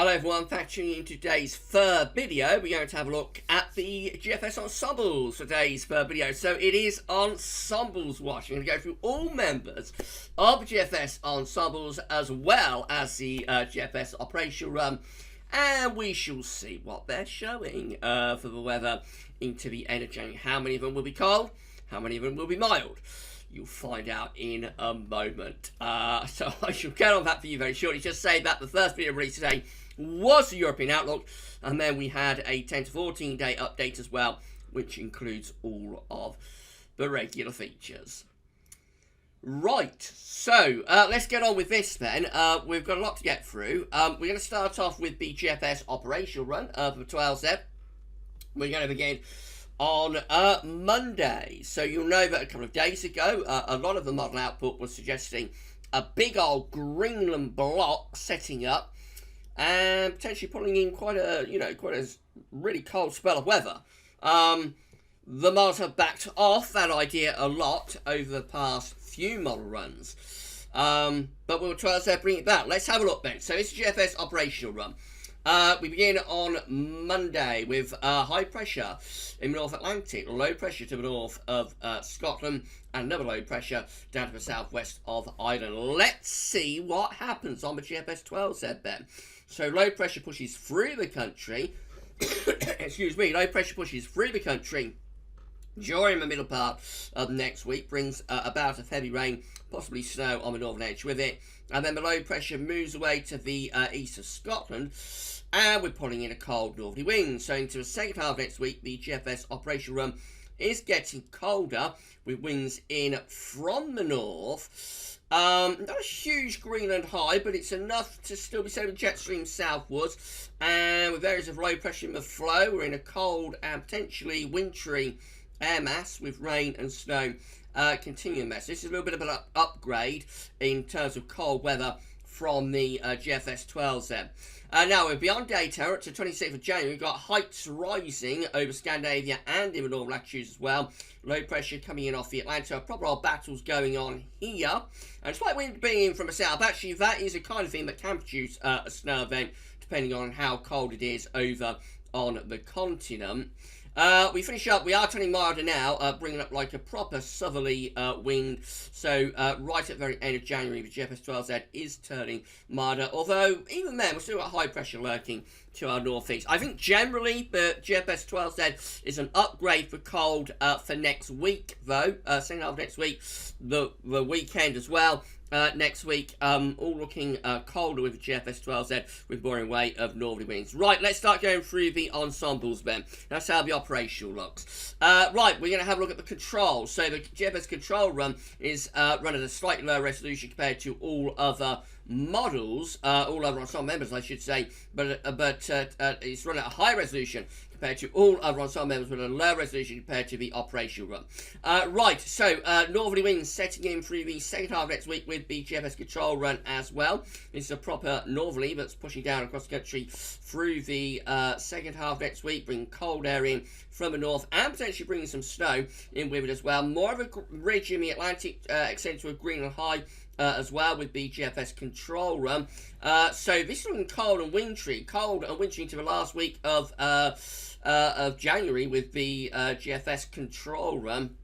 Hello everyone, thanks for tuning in today's third video. We're going to have a look at the GFS Ensembles for today's third video. So it is Ensembles watch. I'm going to go through all members of the GFS Ensembles as well as the GFS operational run. And we shall see what they're showing for the weather into the end of January. How many of them will be cold? How many of them will be mild? You'll find out in a moment. So I shall get on that for you very shortly. Just say that the first video released today was the European Outlook, and then we had a 10 to 14 day update as well, which includes all of the regular features. Right, so let's get on with this then. We've got a lot to get through. We're going to start off with the GFS operational run for 12Z. We're going to begin on Monday. So you'll know that a couple of days ago, a lot of the model output was suggesting a big old Greenland block setting up and potentially pulling in quite a really cold spell of weather. The models have backed off that idea a lot over the past few model runs. But we'll try to bring it back. Let's have a look then. So this is GFS operational run. We begin on Monday with high pressure in the North Atlantic, low pressure to the north of Scotland, and another low pressure down to the southwest of Ireland. Let's see what happens on the GFS 12Z then. So low pressure pushes through the country, excuse me, low pressure pushes through the country during the middle part of next week, brings about of heavy rain, possibly snow on the northern edge with it, and then the low pressure moves away to the east of Scotland, and we're pulling in a cold northerly wind. So into the second half of next week, the GFS operational run is getting colder with winds in from the north. Not a huge Greenland high, but it's enough to still be sailing jet stream southwards, and with areas of low pressure in the flow, we're in a cold and potentially wintry air mass with rain and snow continuing mass. This is a little bit of an upgrade in terms of cold weather from the GFS 12Z. Now we're beyond data up to 26th of January. We've got heights rising over Scandinavia and in the northern latitudes as well. Low pressure coming in off the Atlantic. Proper old battles going on here. And despite wind being in from the south, actually that is a kind of thing that can produce a snow event depending on how cold it is over on the continent. We finish up, we are turning milder now, bringing up like a proper southerly wind. So right at the very end of January, the GFS 12Z is turning milder. Although even then, we've still got high pressure lurking to our northeast. I think generally the GFS 12Z is an upgrade for cold for next week, though. Second half of next week, the weekend as well. Next week, all looking colder with the GFS 12Z with more in way of northerly winds. Right, let's start going through the ensembles then. That's how the operational looks. Right, we're going to have a look at the control. So the GFS control run is run at a slightly lower resolution compared to all other models, all other ensemble members, I should say, but it's run at a high resolution compared to all other ensemble members with a low resolution compared to the operational run. Right, so northerly winds setting in through the second half of next week with the GFS control run as well. This is a proper northerly that's pushing down across the country through the second half next week, bringing cold air in from the north and potentially bringing some snow in with it as well. More of a ridge in the Atlantic extending to a Greenland high as well with the GFS control run. So this is looking cold and wintry into the last week of January with the GFS control run.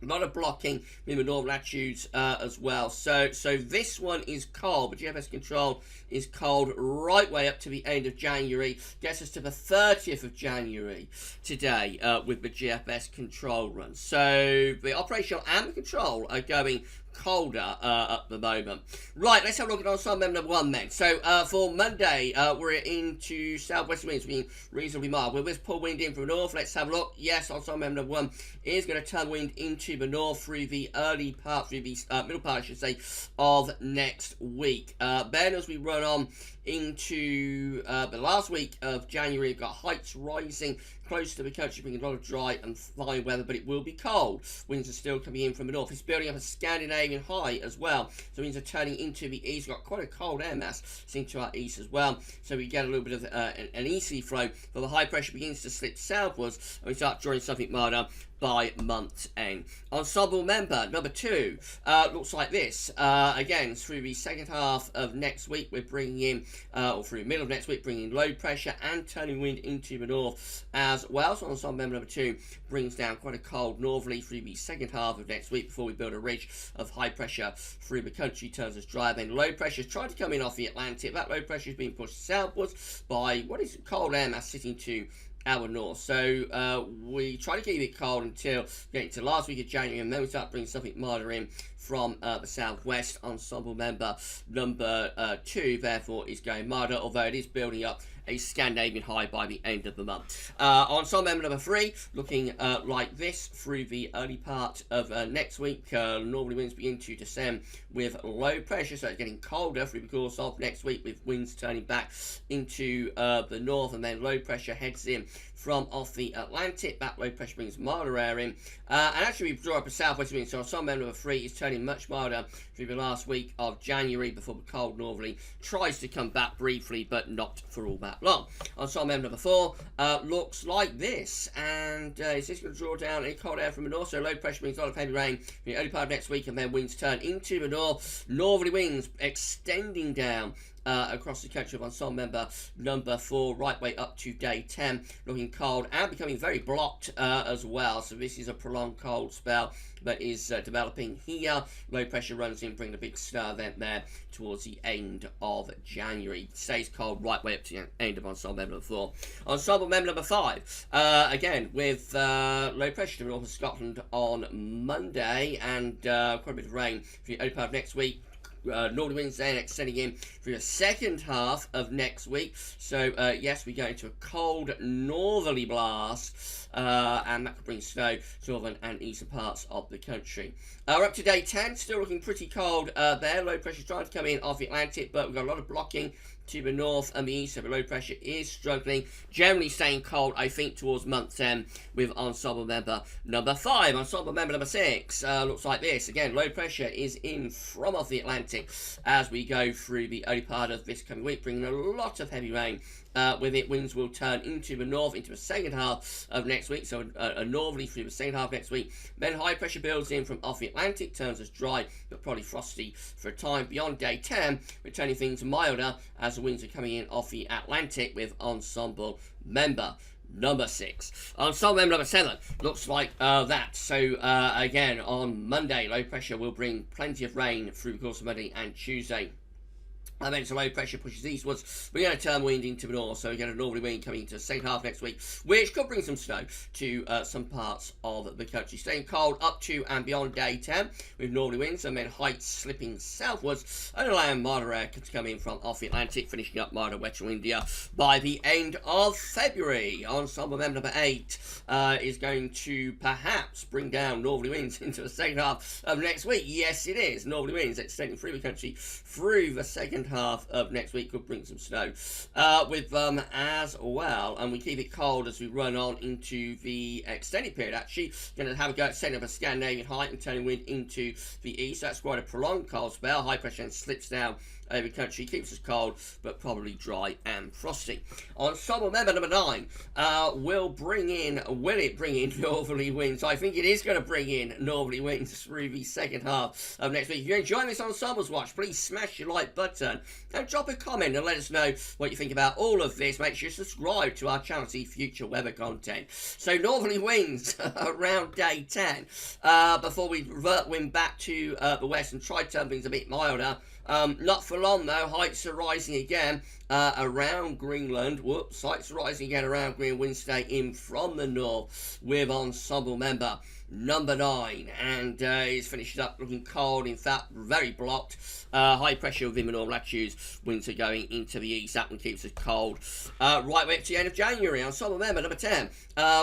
A lot of blocking in the northern latitudes as well. So this one is cold. The GFS control is cold right way up to the end of January. Gets us to the 30th of January today with the GFS control run. So the operational and the control are going colder at the moment. Right, let's have a look at ensemble member number 1 then. So for Monday, we're into southwest winds being reasonably mild. With this pull wind in from the north, let's have a look. Yes, ensemble member number 1 is going to turn wind into the north through the early part, through the middle part, I should say, of next week. Then as we run on into the last week of January, we've got heights rising close to the country, bringing a lot of dry and fine weather, but it will be cold. Winds are still coming in from the north. It's building up a Scandinavian high as well, so winds are turning into the east. We've got quite a cold air mass seen to our east as well, so we get a little bit of an easterly flow, but the high pressure begins to slip southwards, and we start drawing something milder by month's end. Ensemble member number 2 looks like this. Again, through the second half of next week, we're bringing in, or through the middle of next week, bringing in low pressure and turning wind into the north as well. So Ensemble member number 2 brings down quite a cold northerly through the second half of next week before we build a ridge of high pressure through the country, turns us dry. Then low pressure is trying to come in off the Atlantic. That low pressure is being pushed southwards by what is cold air mass sitting to our north. So we try to keep it cold until getting to last week of January, and then we start bringing something milder in from the southwest. Ensemble member number 2 therefore is going milder, although it is building up a Scandinavian high by the end of the month. Ensemble member number 3 looking like this through the early part of next week. Northerly winds begin to descend with low pressure, so it's getting colder through the course of next week, with winds turning back into the north, and then low pressure heads in from off the Atlantic. That low pressure brings milder air in, and actually we draw up a southwest wind, so Ensemble member number 3 is turning much milder through the last week of January before the cold northerly tries to come back briefly, but not for all that long. Ensemble member number 4 looks like this, and is this going to draw down any cold air from the north? So low pressure brings a lot of heavy rain for the early part of next week, and then winds turn into the north. Northerly winds extending down across the country of Ensemble member number 4 right way up to day 10, looking cold and becoming very blocked as well. So this is a prolonged cold spell that is developing here. Low pressure runs in, bring a big snow event there towards the end of January. Stays cold right way up to the end of Ensemble member number 4. Ensemble member number 5 again with low pressure to the north of Scotland on Monday, and quite a bit of rain for the early part of next week. Northerly winds then extending in through the second half of next week. So yes, we go into a cold northerly blast, and that could bring snow to northern and eastern parts of the country. We're up to day 10, still looking pretty cold there. Low pressure trying to come in off the Atlantic, but we've got a lot of blocking to the north and the east, so the low pressure is struggling, generally staying cold, I think, towards month's end with Ensemble member number 5. Ensemble member number 6 looks like this. Again, low pressure is in from off the Atlantic as we go through the early part of this coming week, bringing a lot of heavy rain. With it, winds will turn into the north into the second half of next week, so a northerly through the second half of next week. Then high pressure builds in from off the Atlantic, turns us dry but probably frosty for a time. Beyond day 10, we're turning things milder as the winds are coming in off the Atlantic with Ensemble member number 6. Ensemble member number 7 looks like that. So again, on Monday, low pressure will bring plenty of rain through the course of Monday and Tuesday. And then low pressure pushes eastwards. We're going to turn wind into the north, so we get a northerly wind coming into the second half next week, which could bring some snow to some parts of the country. Staying cold up to and beyond day 10 with northerly winds, and then heights slipping southwards and allowing milder air to come in from off the Atlantic, finishing up milder, wetter, windier by the end of February. Ensemble member number 8 is going to perhaps bring down northerly winds into the second half of next week. Yes, it is. Northerly winds extending through the country through the second half of next week, could bring some snow with them as well, and we keep it cold as we run on into the extended period. Actually, going to have a go at setting up a Scandinavian high and turning wind into the east. That's quite a prolonged cold spell. High pressure and slips down over the country, keeps us cold but probably dry and frosty. Ensemble member number 9 will it bring in northerly winds? I think it is going to bring in northerly winds through the second half of next week. If you're enjoying this Ensembles watch, please smash your like button and drop a comment and let us know what you think about all of this. Make sure you subscribe to our channel to see future weather content. So northerly winds around day 10 before we revert wind back to the west and try to turn things a bit milder. Not for long though. Heights are rising again around Greenland. Heights are rising again around Greenland. Winds stay in from the north with Ensemble member number 9, and it's finished up looking cold, in fact very blocked. High pressure within the northern latitudes, winds are going into the east. That one keeps us cold right way up to the end of January. Ensemble member number 10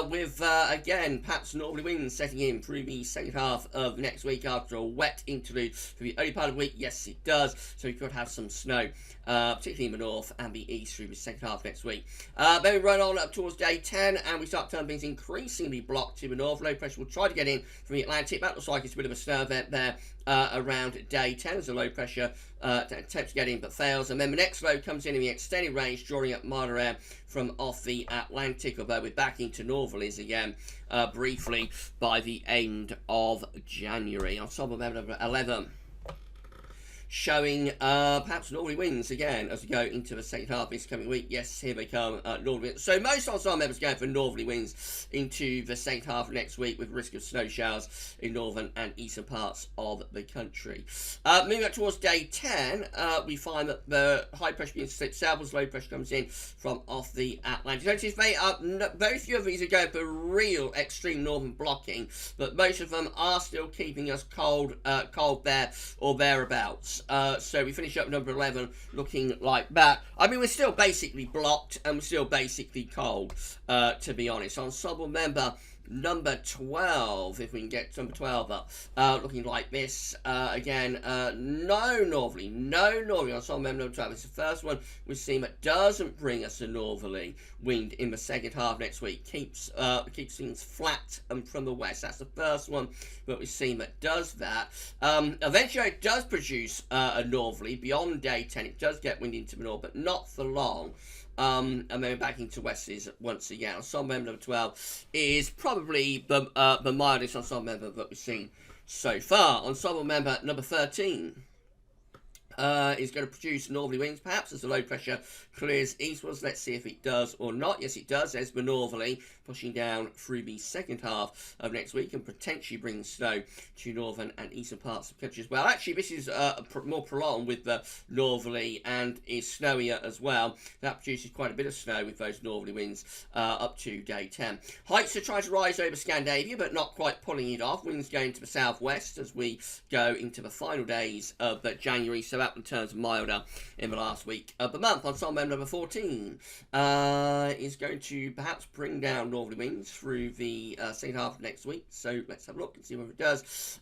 with again perhaps northerly winds setting in through the second half of next week after a wet interlude for the early part of the week. Yes, it does, so we could have some snow particularly in the north and the east through the second half next week. Then we run on up towards day 10 and we start turning things increasingly blocked to the north. Low pressure will try to getting from the Atlantic. That looks like it's a bit of a snow event there around day 10 as a low pressure attempts to get in but fails. And then the next low comes in the extended range, drawing up milder air from off the Atlantic, although we're back into northerlies again briefly by the end of January. Ensemble number 11. Showing perhaps northerly winds again as we go into the second half this coming week. Yes, here they come, northerly winds. So most ensemble members going for northerly winds into the second half of next week with risk of snow showers in northern and eastern parts of the country. Moving up towards day 10, we find that the high pressure begins to slip southwards, low pressure comes in from off the Atlantic. Notice very few of these are going for real extreme northern blocking, but most of them are still keeping us cold there or thereabouts. So we finish up number 11 looking like that. I mean, we're still basically blocked and we're still basically cold, to be honest. Ensemble member number 12, if we can get number 12 up, looking like this. Again, no northerly ensemble member number 12. It's the first one we've seen that doesn't bring us a northerly wind in the second half next week. Keeps things flat and from the west. That's the first one that we've seen that does that. Eventually it does produce a northerly beyond day 10. It does get wind into the north, but not for long. And then back into westerlies once again. Ensemble member number 12 is probably the mildest ensemble member that we've seen so far. Ensemble member number 13 is going to produce northerly winds, perhaps as the low pressure clears eastwards. Let's see if it does or not. Yes, it does. There's the northerly pushing down through the second half of next week and potentially bringing snow to northern and eastern parts of the country as well. Actually, this is more prolonged with the northerly and is snowier as well. That produces quite a bit of snow with those northerly winds up to day 10. Heights are trying to rise over Scandinavia, but not quite pulling it off. Winds going to the southwest as we go into the final days of January, so that turns milder in the last week of the month. Ensemble member number 14 is going to perhaps bring down northerly winds through the second half of next week. So let's have a look and see whether it does.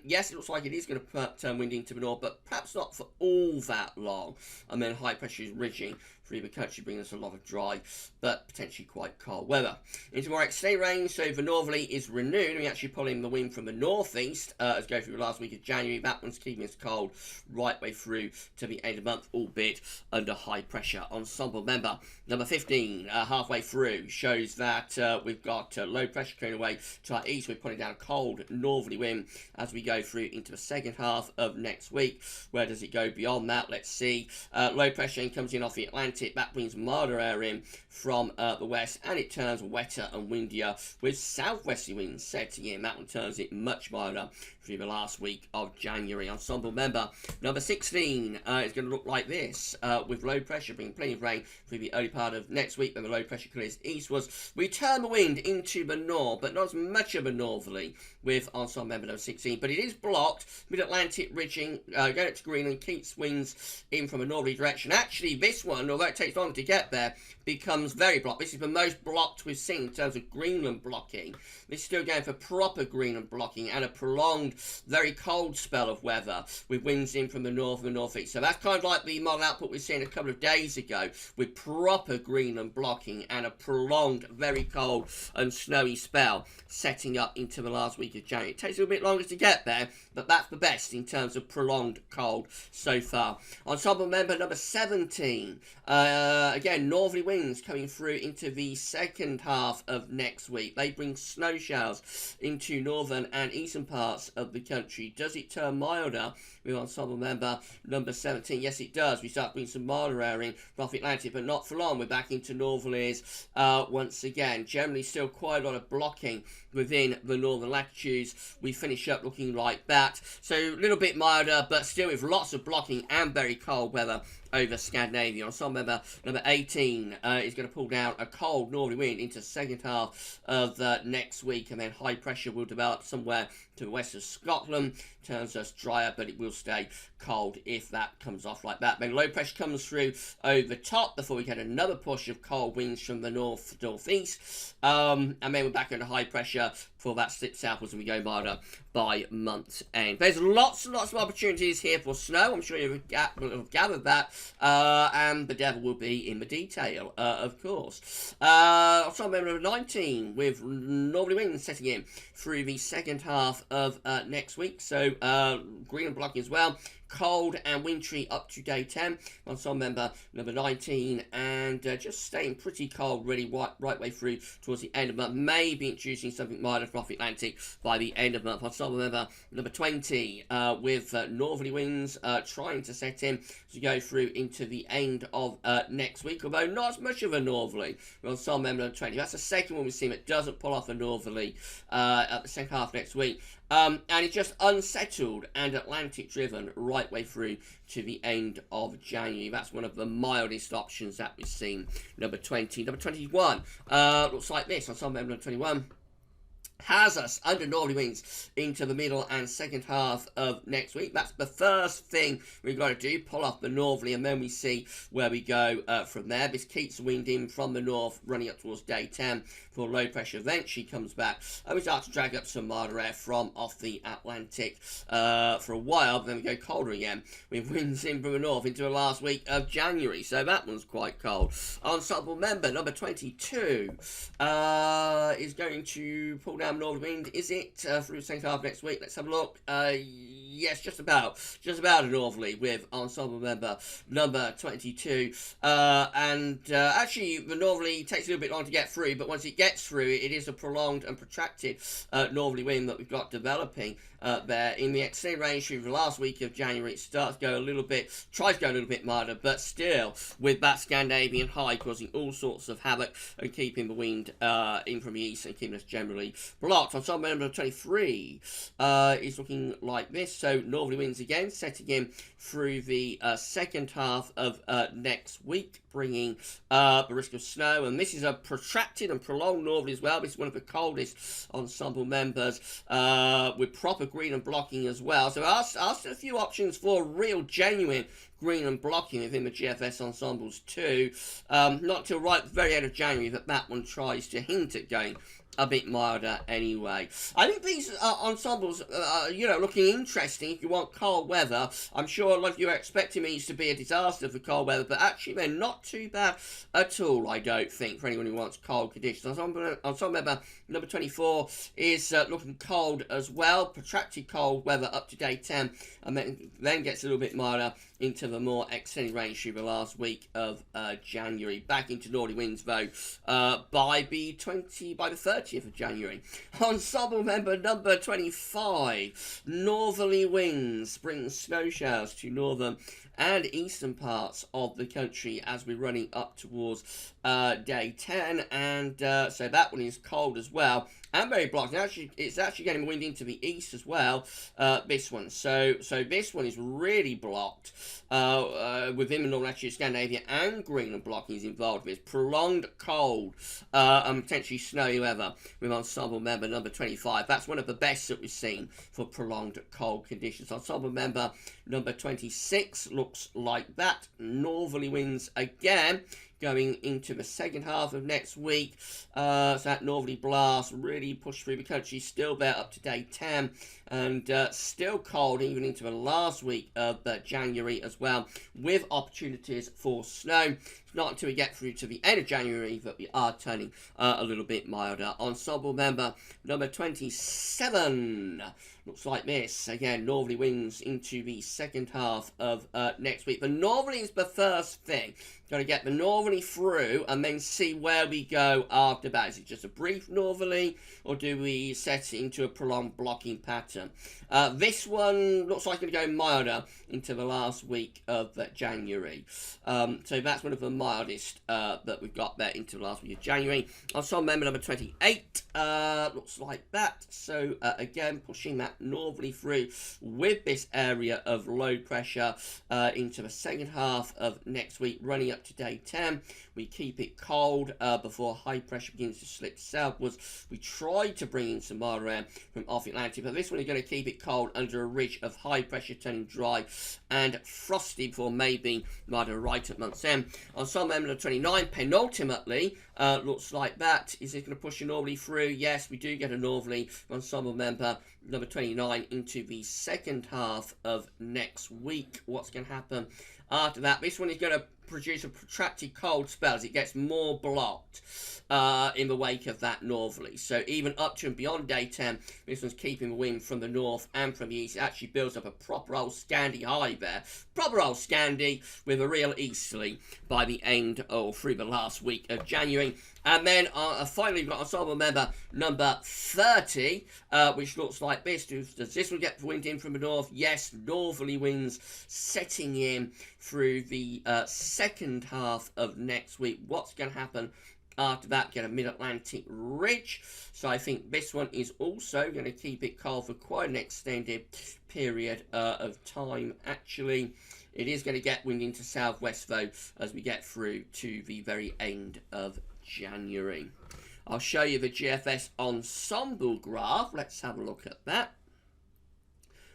Yes, it looks like it is going to turn wind into the north, but perhaps not for all that long. And then high pressure is ridging through the country, bringing us a lot of dry but potentially quite cold weather. Into more extended range, so the northerly is renewed. We actually pull in the wind from the northeast as we go through the last week of January. That one's keeping us cold right way through to the end of the month, albeit under high pressure. Ensemble member number 15, halfway through, shows that we've got low pressure clearing away to our east. We're putting down a cold northerly wind as we go through into the second half of next week. Where does it go beyond that? Let's see. Low pressure comes in off the Atlantic. That brings milder air in from the west, and it turns wetter and windier with southwesterly winds setting in. That one turns it much milder through the last week of January. Ensemble member number 16 is going to look like this, with low pressure bringing plenty of rain through the early part of next week. When the low pressure clears eastwards, we turn the wind into the north, but not as much of a northerly with ensemble member number 16, but it is blocked. Mid-Atlantic ridging, going up to Greenland, keeps winds in from a northerly direction. Actually, this one, although it takes longer to get there, becomes very blocked. This is the most blocked we've seen in terms of Greenland blocking. This is still going for proper Greenland blocking and a prolonged, very cold spell of weather with winds in from the north and the northeast. So that's kind of like the model output we were seeing a couple of days ago with proper Greenland blocking and a prolonged, very cold and snowy spell setting up into the last week of January. It takes a little bit longer to get there, but that's the best in terms of prolonged cold so far. Ensemble member number 17, again, northerly winds coming through into the second half of next week. They bring snow showers into northern and eastern parts of the country. Does it turn milder with ensemble member number 17? Yes, it does. We start bringing some milder air in from the Atlantic, but not for long. We're back into northerlies once again. Generally still quite a lot of blocking within the northern latitudes. We finish up looking like that. So a little bit milder, but still with lots of blocking and very cold weather over Scandinavia. Ensemble member number 18 is going to pull down a cold northerly wind into the second half of next week, and then high pressure will develop somewhere to the west of Scotland. Turns us drier, but it will stay cold if that comes off like that. Then low pressure comes through over the top before we get another push of cold winds from the northeast, and then we're back into high pressure for that slip southwards and we go milder by month's end. There's lots and lots of opportunities here for snow. I'm sure you've gathered that. And the devil will be in the detail, of course. Also, number 19 with northerly winds setting in through the second half of next week. So green and blocking as well. Cold and wintry up to day 10. Ensemble member number 19, and just staying pretty cold really right way through towards the end of the month. Maybe introducing something milder from the Atlantic by the end of the month. Ensemble member number 20 with northerly winds trying to set in as we go through into the end of next week, although not as much of a northerly. Ensemble member number 20. That's the second one we've seen that doesn't pull off a northerly at the second half next week. And it's just unsettled and Atlantic driven right way through to the end of January. That's one of the mildest options that we've seen. Number 20. Number 21 looks like this. On some number 21 has us under northerly winds into the middle and second half of next week. That's the first thing we've got to do, pull off the northerly, and then we see where we go from there. This keeps the wind in from the north, running up towards day 10 for low pressure. Eventually comes back, and we start to drag up some milder air from off the Atlantic for a while, but then we go colder again with winds in from the north into the last week of January. So that one's quite cold. Ensemble member number 22 is going to pull down northern wind. Is it through the second half next week? Let's have a look. Yes, just about a northerly with ensemble member number 22. Actually, the northerly takes a little bit long to get through, but once it gets through, it is a prolonged and protracted northerly wind that we've got developing there in the extended range through the last week of January. It starts to go a little bit, tries to go a little bit milder, but still with that Scandinavian high causing all sorts of havoc and keeping the wind in from the east and keeping us generally blocked. On some member 23 is looking like this. So northerly winds again setting in through the second half of next week, bringing the risk of snow, and this is a protracted and prolonged northerly as well. This is one of the coldest ensemble members with proper green and blocking as well. So asked a few options for real genuine green and blocking within the GFS ensembles too. Not till right at the very end of January that one tries to hint at going a bit milder anyway. I think these ensembles, looking interesting if you want cold weather. I'm sure a lot of you are expecting these to be a disaster for cold weather, but actually they're not too bad at all, I don't think, for anyone who wants cold conditions. Ensemble member number 24 is looking cold as well, protracted cold weather up to day 10, and then gets a little bit milder into the more extended range through the last week of January. Back into northerly winds though by the 30th of January. Ensemble member number 25, northerly winds bring snow showers to northern and eastern parts of the country as we're running up towards day 10, and so that one is cold as well and very blocked. It's actually getting wind into the east as well, this one. So this one is really blocked within the northern latitude of Scandinavia, and green and blocking is involved with prolonged cold and potentially snowy weather with ensemble member number 25. That's one of the best that we've seen for prolonged cold conditions. Ensemble member number 26 looks like that. Northerly winds again going into the second half of next week. So that northerly blast really pushed through the country, still there up to day 10, and still cold even into the last week of January as well, with opportunities for snow. It's not until we get through to the end of January that we are turning a little bit milder. Ensemble member number 27 looks like this. Again, northerly winds into the second half of next week. The northerly is the first thing. Got to get the northerly through and then see where we go after that. Is it just a brief northerly, or do we set it into a prolonged blocking pattern? This one looks like it's going to go milder into the last week of January. So that's one of the mildest that we've got there into the last week of January. Ensemble member number 28 looks like that. So again, pushing that that northerly through with this area of low pressure into the second half of next week, running up to day 10. We keep it cold before high pressure begins to slip southwards. We try to bring in some mild air from off Atlantic, but this one is going to keep it cold under a ridge of high pressure turning dry and frosty before maybe rather right at month's end. Ensemble number 29, penultimately, looks like that. Is it going to push a northerly through? Yes, we do get a northerly ensemble member number 29 into the second half of next week. What's going to happen after that? This one is going to produce a protracted cold spell as it gets more blocked in the wake of that northerly. So even up to and beyond day 10, this one's keeping the wind from the north and from the east. It actually builds up a proper old Scandi high there. Proper old Scandi with a real easterly by the end or through the last week of January. And then finally we've got ensemble member number 30, which looks like this. Does this one get wind in from the north? Yes, northerly winds setting in through the second half of next week. What's going to happen after that? Get a mid-Atlantic ridge. So I think this one is also going to keep it cold for quite an extended period of time. Actually, it is going to get wind into southwest though as we get through to the very end of January. I'll show you the GFS ensemble graph. Let's have a look at that.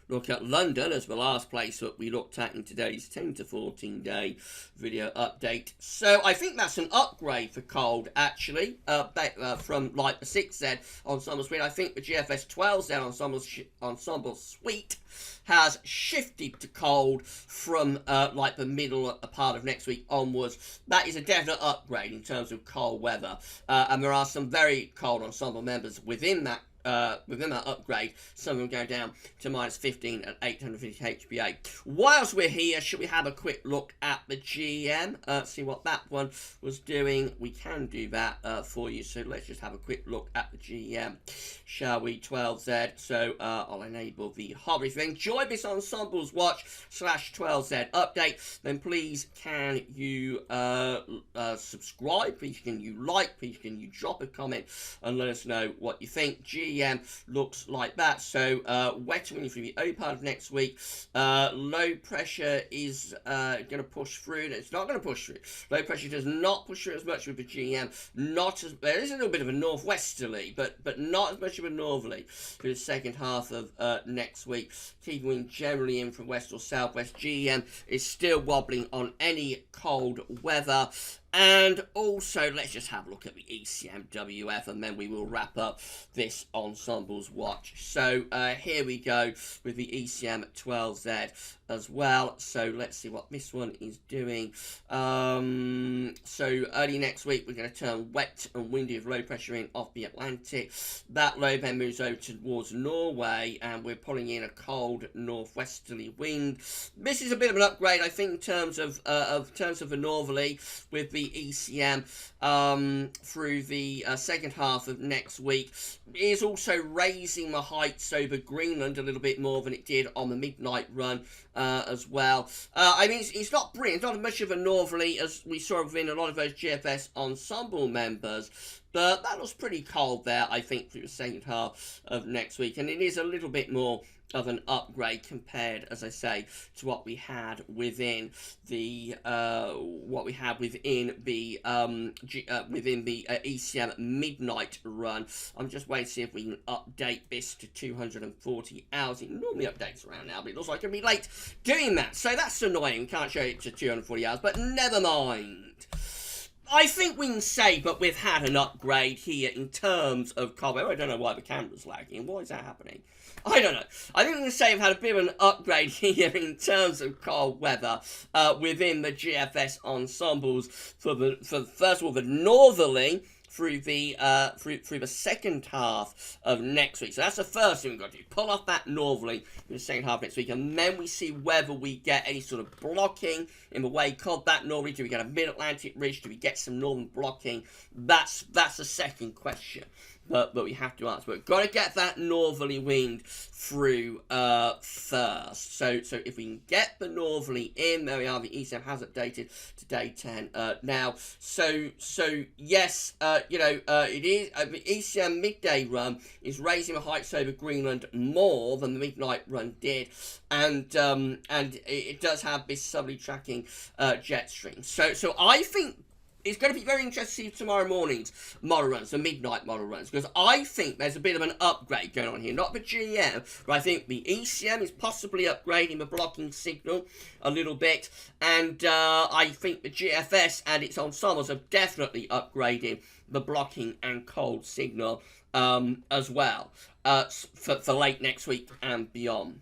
Look at London as the last place that we looked at in today's 10 to 14 day video update. So I think that's an upgrade for cold, actually, from like the 6Z ensemble suite. I think the GFS 12Z ensemble suite has shifted to cold from like the middle part of next week onwards. That is a definite upgrade in terms of cold weather. And there are some very cold ensemble members within that upgrade, some of them going down to minus 15 at 850 HPA. Whilst we're here, should we have a quick look at the GEM, see what that one was doing? We can do that for you, so let's just have a quick look at the GEM, shall we? 12Z. So I'll enable the hover. If you enjoy this Ensembles Watch /12Z update, then please can you subscribe, please can you like, please can you drop a comment and let us know what you think. GEM looks like that. So wet wind through the early part of next week. Low pressure is going to push through. It's not going to push through. Low pressure does not push through as much with the GEM. Not as there is a little bit of a northwesterly, but not as much of a northerly for the second half of next week. Keeping wind generally in from west or southwest. GEM is still wobbling on any cold weather. And also, let's just have a look at the ECMWF, and then we will wrap up this Ensembles Watch. So here we go with the ECM 12Z as well. So let's see what this one is doing. So early next week, we're going to turn wet and windy with low pressure in off the Atlantic. That low then moves over towards Norway, and we're pulling in a cold northwesterly wind. This is a bit of an upgrade, I think, in terms of the northerly with the ECM through the second half of next week. It is also raising the heights over Greenland a little bit more than it did on the midnight run as well. I mean, it's not brilliant. It's not as much of a northerly as we saw within a lot of those GFS ensemble members, but that was pretty cold there, I think, through the second half of next week, and it is a little bit more of an upgrade compared, as I say, to what we had within the ECM midnight run. I'm just waiting to see if we can update this to 240 hours. It normally updates around now, but it looks like it'll be late doing that. So that's annoying. We can't show it to 240 hours, but never mind. I think we can say, but we've had an upgrade here in terms of cold weather. I don't know why the camera's lagging. Why is that happening? I don't know. I think we can say we've had a bit of an upgrade here in terms of cold weather within the GFS ensembles for first of all the northerly through the second half of next week. So that's the first thing we've got to do. Pull off that northerly in the second half of next week, and then we see whether we get any sort of blocking in the wake of that northerly. Do we get a mid-Atlantic ridge? Do we get some northern blocking? That's the second question. but we have to answer. But we've got to get that northerly wind through first. So if we can get the northerly in, there we are. The ECM has updated to day 10 now. So yes, it is the ECM midday run is raising the heights over Greenland more than the midnight run did, and it does have this southerly tracking jet stream. So I think it's going to be very interesting to see tomorrow morning's model runs, the midnight model runs, because I think there's a bit of an upgrade going on here. Not the GEM, but I think the ECM is possibly upgrading the blocking signal a little bit, and I think the GFS and its ensembles are definitely upgrading the blocking and cold signal as well for late next week and beyond.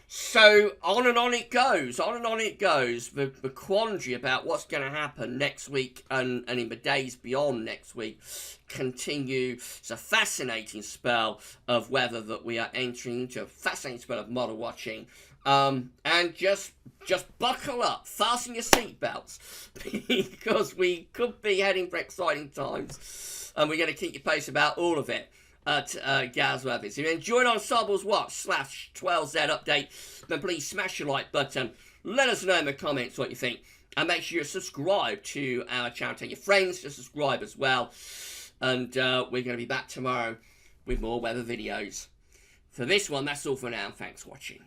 So on and on it goes, the quandary about what's going to happen next week and in the days beyond next week continue. It's a fascinating spell of weather that we are entering into, a fascinating spell of model watching. And just buckle up, fasten your seatbelts, because we could be heading for exciting times, and we're going to keep you posted about all of it at GavsWeatherVids. If you enjoyed Ensemble's Watch/12Z update, then please smash your like button. Let us know in the comments what you think, and make sure you're subscribed to our channel. Tell your friends to subscribe as well. And we're going to be back tomorrow with more weather videos. For this one, that's all for now. Thanks for watching.